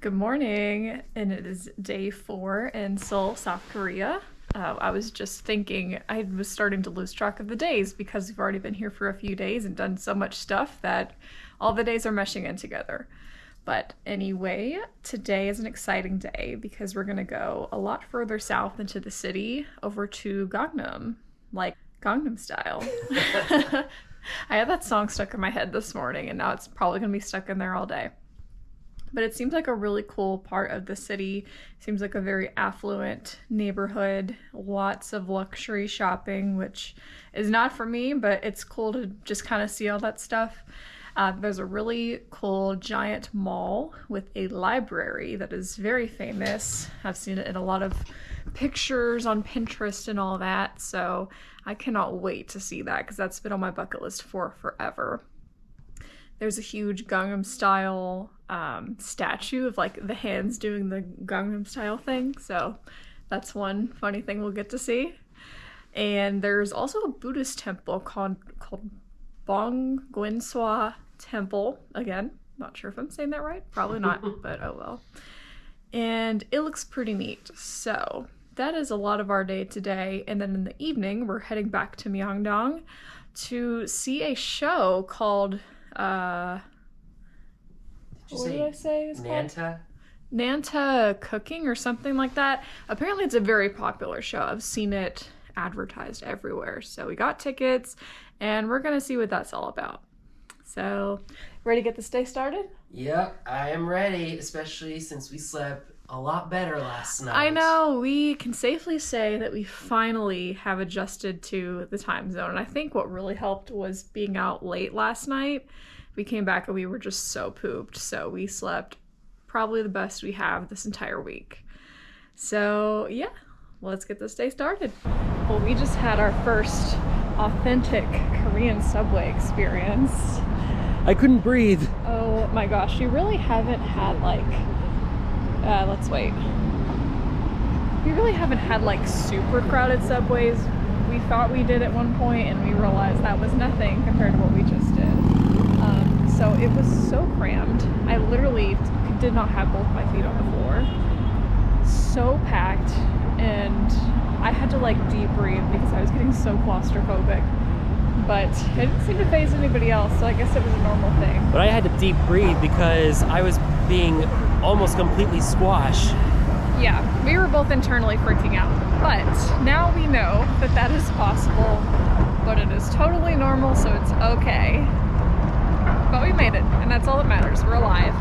Good morning, and it is day 4 in Seoul, South Korea. I was just thinking I was starting to lose track of the days because we've already been here for a few days and done so much stuff that all the days are meshing in together. But anyway, today is an exciting day because we're going to go a lot further south into the city over to Gangnam, like Gangnam style. I had that song stuck in my head this morning, and now it's probably going to be stuck in there all day. But it seems like a really cool part of the city. Seems like a very affluent neighborhood. Lots of luxury shopping, which is not for me, but it's cool to just kind of see all that stuff. There's a really cool giant mall with a library that is very famous. I've seen it in a lot of pictures on Pinterest and all that. So I cannot wait to see that because that's been on my bucket list for forever. There's a huge Gangnam style statue of like the hands doing the Gangnam style thing. So that's one funny thing we'll get to see. And there's also a Buddhist temple called Bongwenswa Temple. Again, not sure if I'm saying that right. Probably not, but oh well. And it looks pretty neat. So that is a lot of our day today. And then in the evening, we're heading back to Myeongdong to see a show called what did I say it's Nanta? called? Nanta Cooking or something like that. Apparently it's a very popular show. I've seen it advertised everywhere. So we got tickets and we're gonna see what that's all about. So, ready to get this day started? Yep, I am ready, especially since we slept a lot better last night. I know, we can safely say that we finally have adjusted to the time zone. And I think what really helped was being out late last night. We came back and we were just so pooped. So we slept probably the best we have this entire week. So yeah, let's get this day started. Well, we just had our first authentic Korean subway experience. I couldn't breathe. Oh my gosh, you really haven't had like, let's wait. We really haven't had like super crowded subways. We thought we did at one point and we realized that was nothing compared to what we just did. So it was so crammed. I literally did not have both my feet on the floor. So packed, and I had to like deep breathe because I was getting so claustrophobic. But it didn't seem to faze anybody else, so I guess it was a normal thing. But I had to deep breathe because I was being almost completely squashed. Yeah, we were both internally freaking out. But now we know that that is possible, but it is totally normal, so it's okay. But we made it, and that's all that matters. We're alive.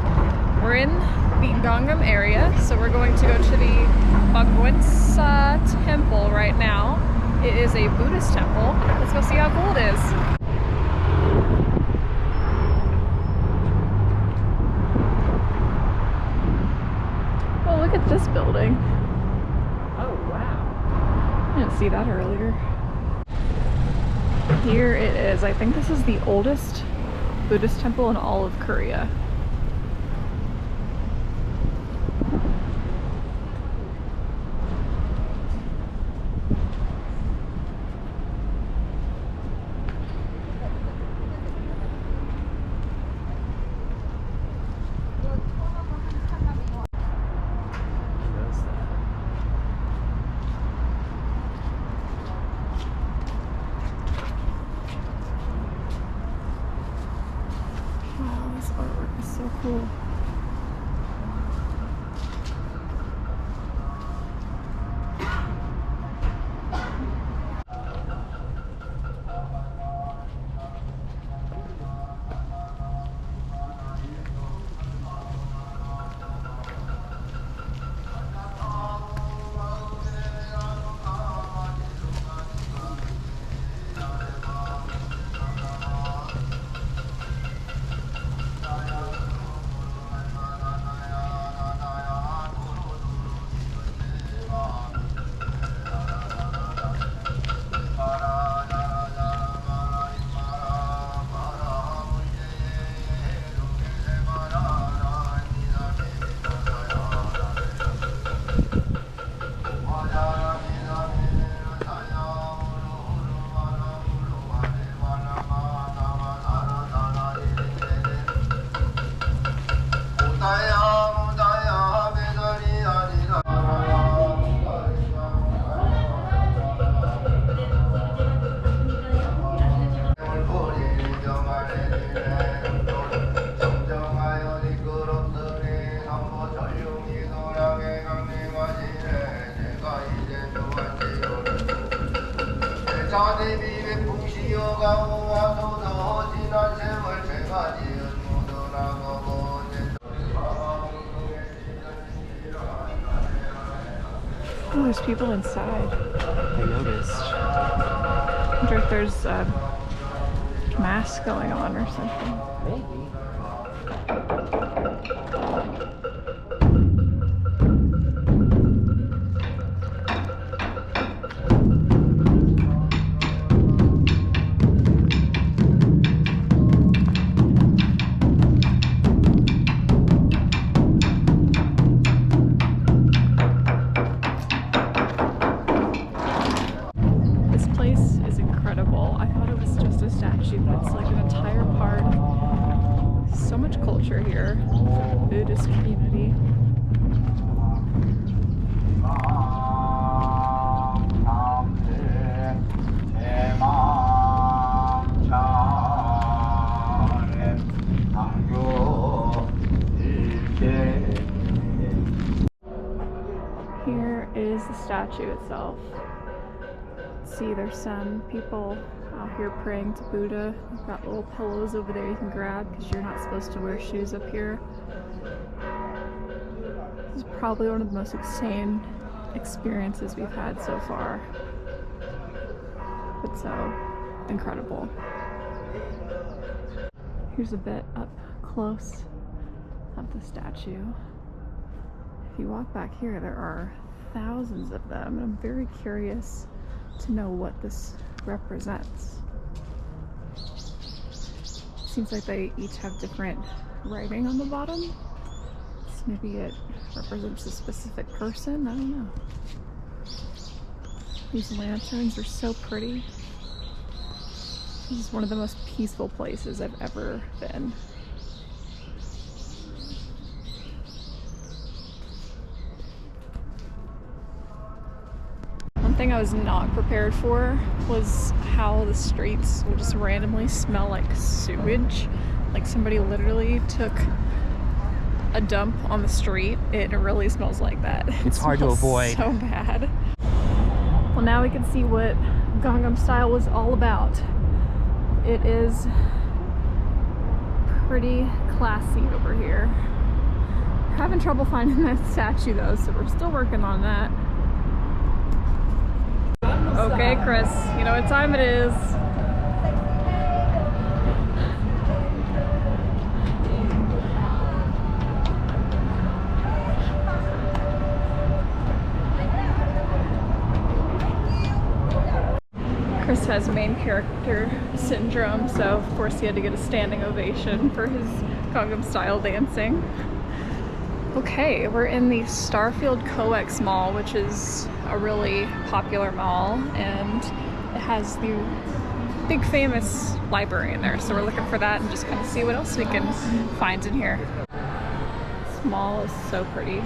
We're in the Gangham area, so we're going to go to the Bongwenswa Temple right now. It is a Buddhist temple. Let's go see how cool it is. Oh, look at this building. Oh, wow. I didn't see that earlier. Here it is. I think this is the oldest Buddhist temple in all of Korea. Wow, this artwork is so cool. Oh, there's people inside. I noticed. I wonder if there's a mass going on or something. Maybe. This place is incredible. I thought it was just a statue, but it's like an entire park. So much culture here for the Buddhist community. Here is the statue itself. See, there's some people out here praying to Buddha. They've got little pillows over there you can grab because you're not supposed to wear shoes up here. This is probably one of the most insane experiences we've had so far. It's so incredible. Here's a bit up close of the statue. If you walk back here, there are thousands of them, and I'm very curious to know what this represents. Seems like they each have different writing on the bottom. So maybe it represents a specific person, I don't know. These lanterns are so pretty. This is one of the most peaceful places I've ever been. One thing I was not prepared for was how the streets would just randomly smell like sewage. Like somebody literally took a dump on the street. It really smells like that. It's hard to avoid. So bad. Well, now we can see what Gangham style was all about. It is pretty classy over here. We're having trouble finding that statue though, so we're still working on that. Okay, Chris, you know what time it is. Chris has main character syndrome, so of course he had to get a standing ovation for his Gangham style dancing. Okay, we're in the Starfield Coex Mall, which is a really popular mall, and it has the big famous library in there, so we're looking for that and just kind of see what else we can find in here. This mall is so pretty.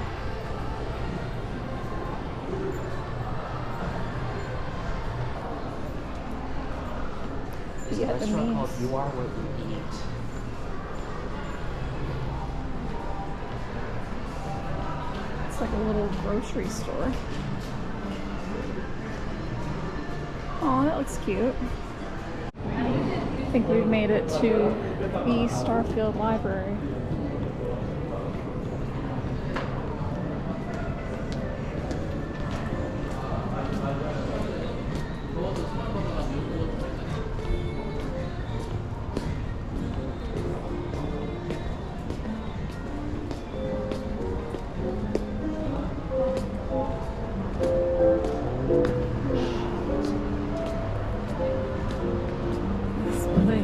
There's a restaurant called You Are What You Eat. It's like a little grocery store. Oh, that looks cute. I think we've made it to the Starfield Library.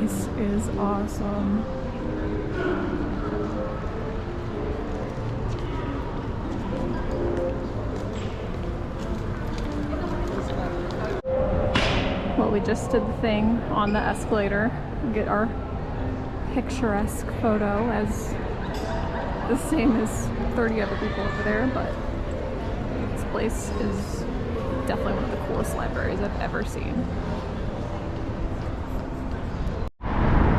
This is awesome. Well, we just did the thing on the escalator, get our picturesque photo as the same as 30 other people over there, but this place is definitely one of the coolest libraries I've ever seen.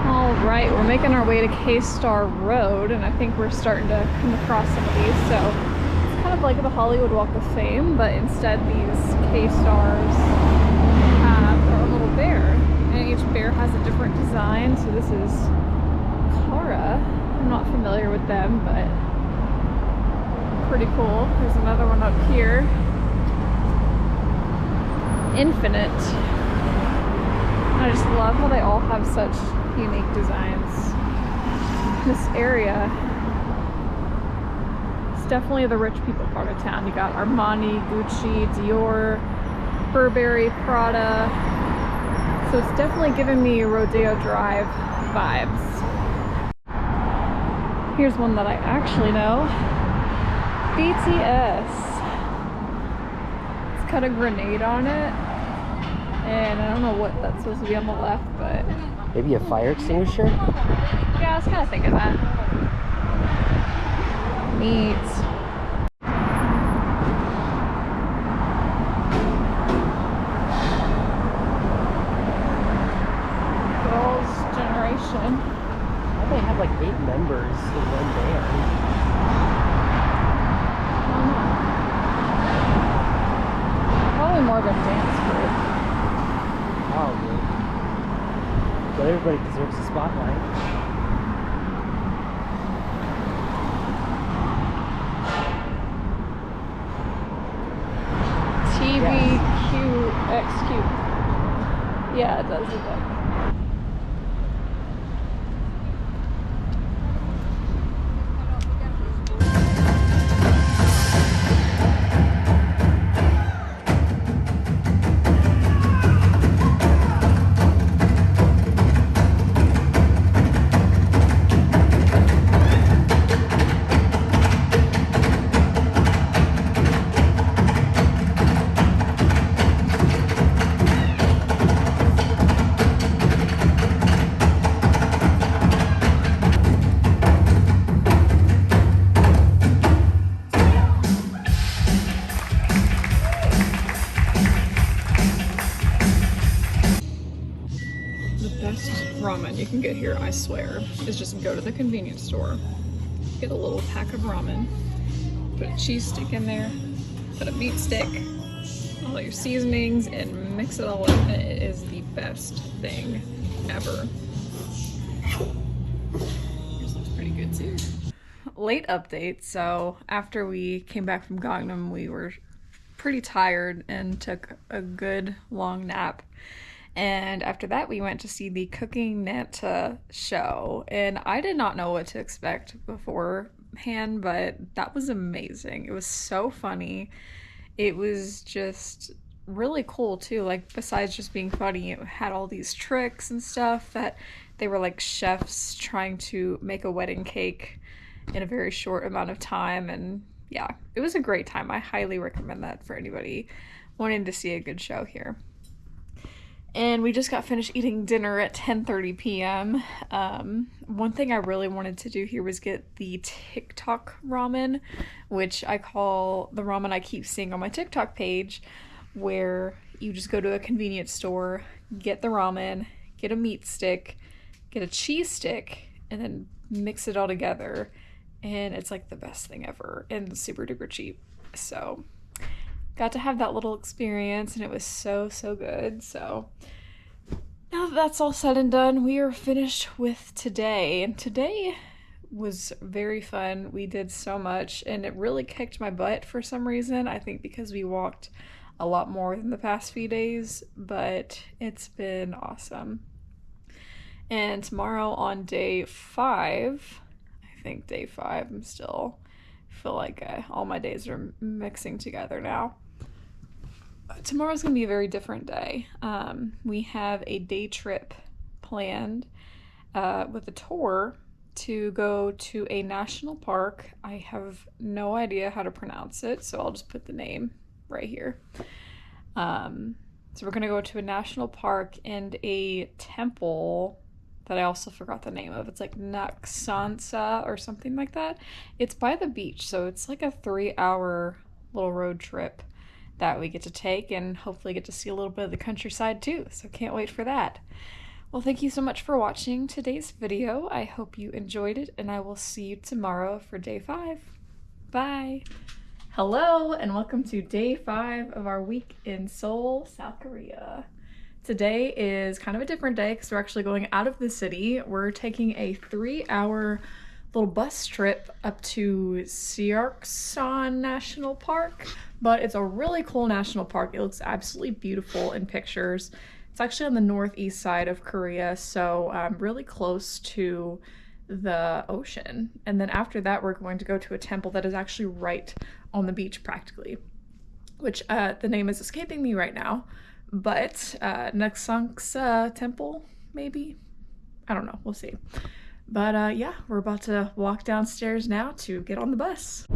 Alright, we're making our way to K-Star Road, and I think we're starting to come across some of these. So it's kind of like the Hollywood Walk of Fame, but instead these K-Stars have their own little bear, and each bear has a different design. So this is Kara. I'm not familiar with them, but pretty cool. There's another one up here. infinite. I just love how they all have such unique designs. This area, it's definitely the rich people part of town. You got Armani, Gucci, Dior, Burberry, Prada. So it's definitely giving me Rodeo Drive vibes. Here's one that I actually know. BTS. It's got a grenade on it. And I don't know what that's supposed to be on the left, but... Maybe a fire extinguisher? Yeah, I was kind of thinking that. Neat. Girls' Generation. Why do they have like 8 members in one band? I don't know. Probably more of a dance group. Probably. But everybody deserves a spotlight. TVQXQ. Yeah, it does look like that. Ramen you can get here, I swear, is just go to the convenience store, get a little pack of ramen, put a cheese stick in there, put a meat stick, all your seasonings, and mix it all up, and it is the best thing ever. Yours looks pretty good too. Late update. So after we came back from Gangnam, we were pretty tired and took a good long nap. And after that, we went to see the Cooking Nanta show. And I did not know what to expect beforehand, but that was amazing. It was so funny. It was just really cool too. Like, besides just being funny, it had all these tricks and stuff that they were like chefs trying to make a wedding cake in a very short amount of time. And yeah, it was a great time. I highly recommend that for anybody wanting to see a good show here. And we just got finished eating dinner at 10:30 p.m. One thing I really wanted to do here was get the TikTok ramen, which I call the ramen I keep seeing on my TikTok page, where you just go to a convenience store, get the ramen, get a meat stick, get a cheese stick, and then mix it all together. And it's like the best thing ever and super duper cheap. So got to have that little experience, and it was so good. So now that that's all said and done, we are finished with today, and today was very fun. We did so much, and it really kicked my butt for some reason. I think because we walked a lot more than the past few days, but it's been awesome. And tomorrow on day 5, I think day 5, I'm still feel like all my days are mixing together now. Tomorrow's gonna be a very different day. We have a day trip planned with a tour to go to a national park. I have no idea how to pronounce it, so I'll just put the name right here. So we're gonna go to a national park and a temple that I also forgot the name of. It's like Naksansa or something like that. It's by the beach, so it's like a 3-hour little road trip that we get to take, and hopefully get to see a little bit of the countryside too. So can't wait for that. Well, thank you so much for watching today's video. I hope you enjoyed it, and I will see you tomorrow for day 5. Bye. Hello, and welcome to day 5 of our week in Seoul, South Korea. Today is kind of a different day because we're actually going out of the city. We're taking a 3-hour little bus trip up to Seoul National Park. But it's a really cool national park. It looks absolutely beautiful in pictures. It's actually on the northeast side of Korea, so really close to the ocean. And then after that, we're going to go to a temple that is actually right on the beach practically, which the name is escaping me right now, but Naksanksa Temple, maybe? I don't know, we'll see. But yeah, we're about to walk downstairs now to get on the bus.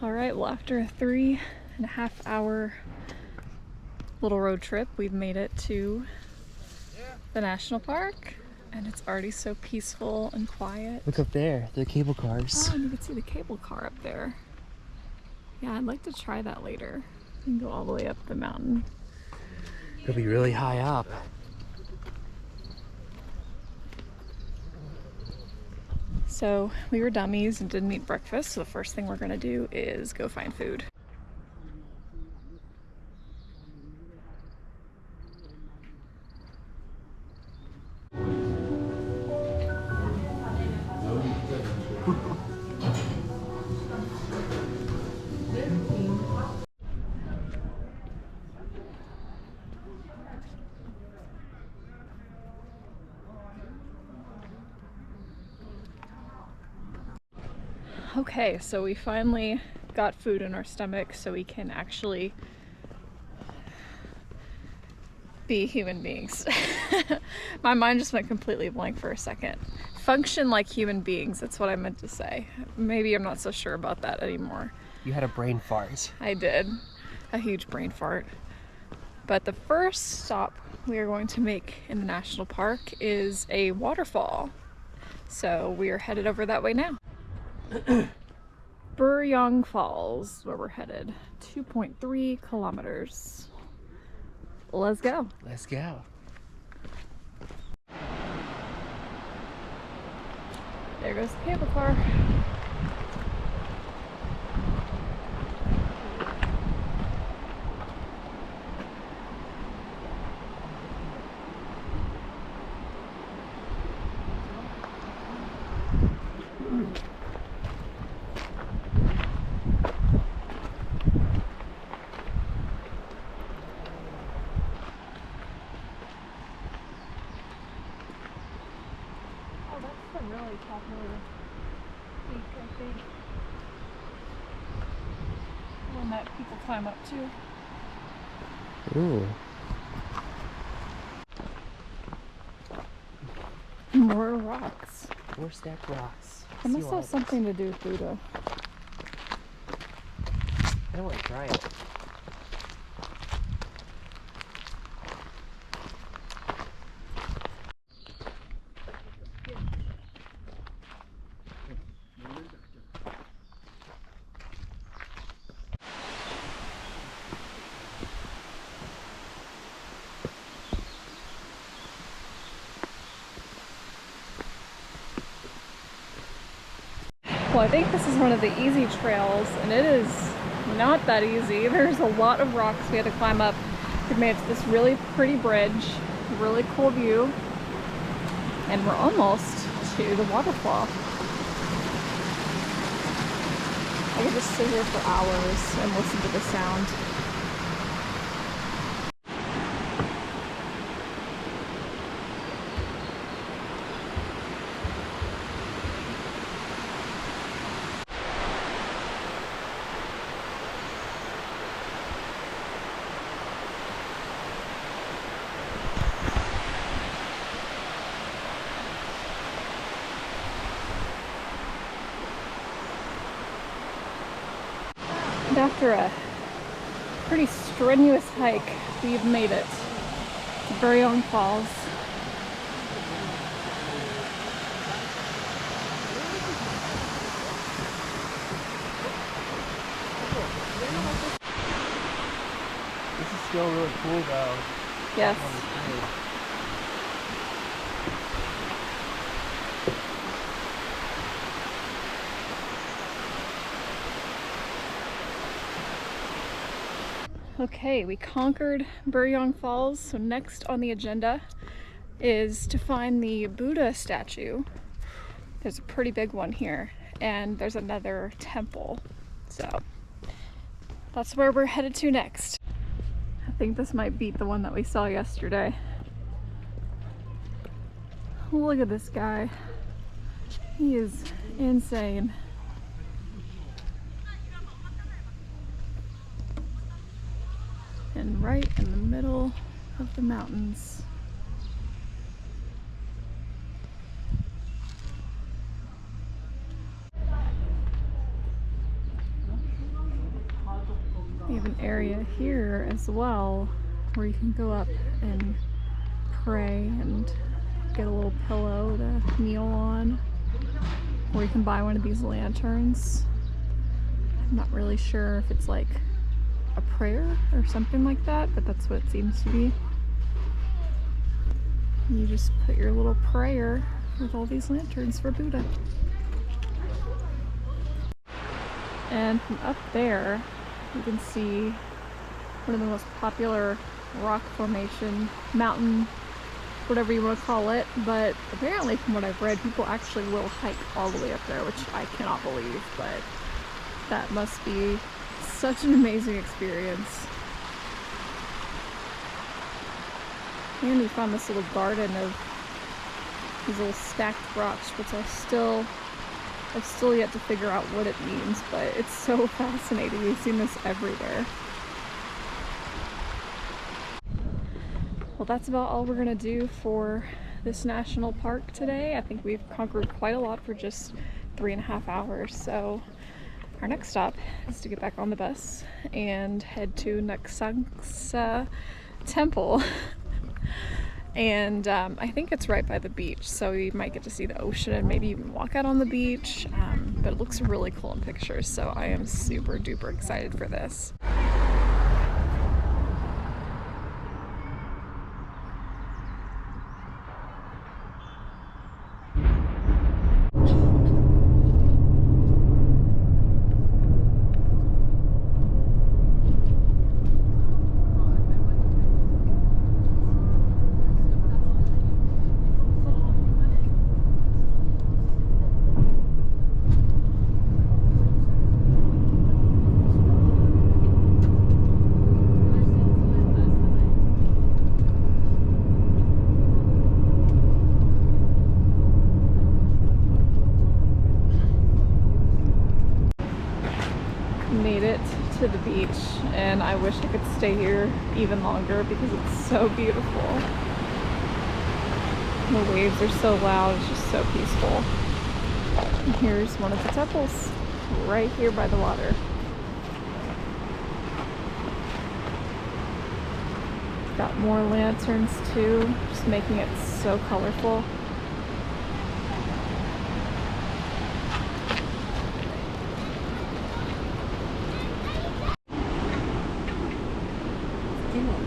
Alright, well after a 3.5 hour little road trip, we've made it to the national park, and it's already so peaceful and quiet. Look up there, they're cable cars. Oh, and you can see the cable car up there. Yeah, I'd like to try that later. You can go all the way up the mountain. It'll be really high up. So we were dummies and didn't eat breakfast, so the first thing we're gonna do is go find food. Okay, so we finally got food in our stomach so we can actually be human beings. My mind just went completely blank for a second. Function like human beings, that's what I meant to say. Maybe I'm not so sure about that anymore. You had a brain fart. I did. A huge brain fart. But the first stop we are going to make in the national park is a waterfall. So we are headed over that way now. Buryong Falls, where we're headed. 2.3 kilometers. Let's go. Let's go. There goes the cable car. Really popular peak, I think. One that people climb up to. Ooh. More rocks. More stacked rocks. It must have something to do with Buddha. I don't want to try it. Well, I think this is one of the easy trails, and it is not that easy. There's a lot of rocks we had to climb up. We made it to this really pretty bridge, really cool view, and we're almost to the waterfall. I could just sit here for hours and listen to the sound. And after a pretty strenuous hike, we've made it to Buryong Falls. This is still really cool though. Yes. Okay, we conquered Buryong Falls, so next on the agenda is to find the Buddha statue. There's a pretty big one here, and there's another temple, so that's where we're headed to next. I think this might beat the one that we saw yesterday. Look at this guy. He is insane. And right in the middle of the mountains. We have an area here as well where you can go up and pray and get a little pillow to kneel on. Or you can buy one of these lanterns. I'm not really sure if it's like a prayer or something like that, but that's what it seems to be. You just put your little prayer with all these lanterns for Buddha. And from up there, you can see one of the most popular rock formation, mountain, whatever you want to call it, but apparently from what I've read, people actually will hike all the way up there, which I cannot believe, but that must be such an amazing experience. And we found this little garden of these little stacked rocks, which I've still yet to figure out what it means, but it's so fascinating. We've seen this everywhere. Well, that's about all we're gonna do for this national park today. I think we've conquered quite a lot for just 3.5 hours, so our next stop is to get back on the bus and head to Naksangsa Temple. And I think it's right by the beach, so we might get to see the ocean and maybe even walk out on the beach. But it looks really cool in pictures, so I am super duper excited for this. Made it to the beach, and I wish I could stay here even longer because it's so beautiful. The waves are so loud, it's just so peaceful. And here's one of the temples right here by the water. Got more lanterns too, just making it so colorful.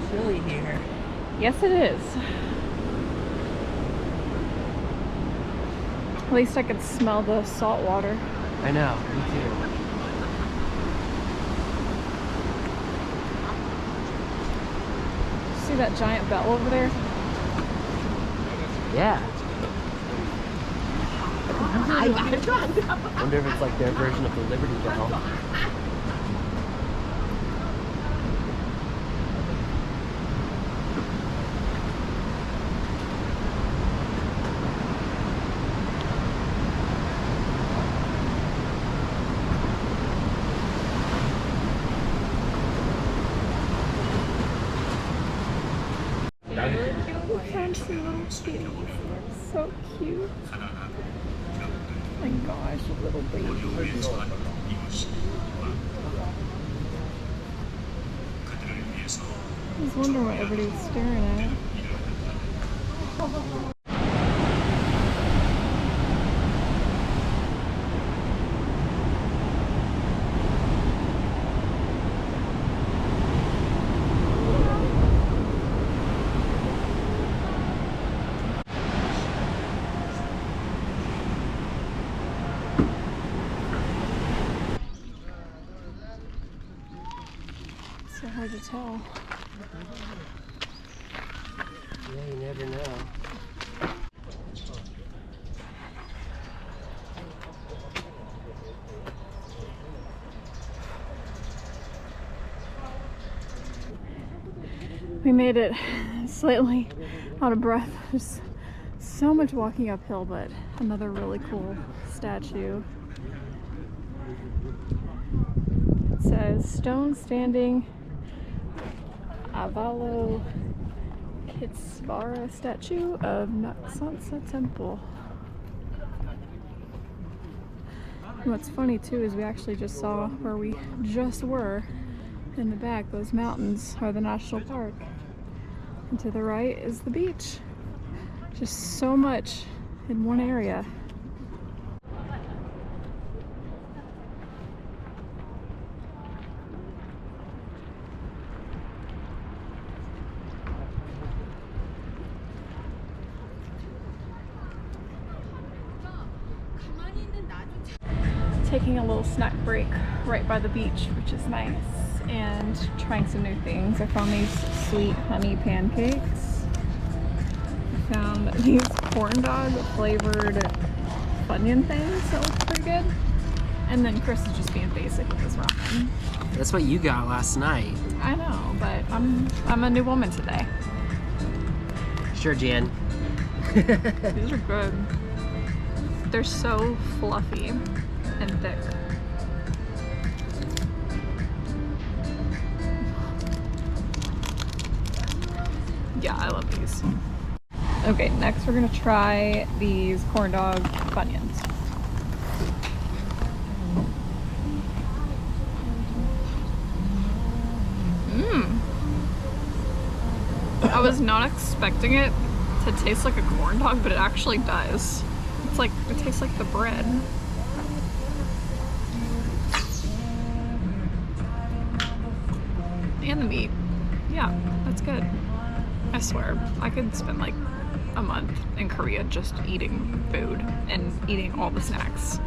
Chilly here. Yes, it is. At least I could smell the salt water. I know, me too. See that giant bell over there? Yeah. I wonder if it's like their version of the Liberty Bell. Fancy little kitties. So cute. My gosh, little baby. I was wondering what everybody was staring at. It's so hard to tell. Yeah, you never know. We made it slightly out of breath. There's so much walking uphill, but another really cool statue. It says stone standing Avalokitesvara statue of Naksansa Temple. And what's funny too is we actually just saw where we just were in the back. Those mountains are the national park. And to the right is the beach. Just so much in one area. Taking a little snack break right by the beach, which is nice, and trying some new things. I found these sweet honey pancakes. I found these corn dog flavored Funyun things that look pretty good. And then Chris is just being basic with his ramen. That's what you got last night. I know, but I'm a new woman today. Sure, Jan. These are good. They're so fluffy and thick. Yeah, I love these. Okay, next we're gonna try these corn dog Funyuns. I was not expecting it to taste like a corn dog, but it actually does. It's like, it tastes like the bread. And the meat. Yeah, that's good. I swear, I could spend like a month in Korea just eating food and eating all the snacks.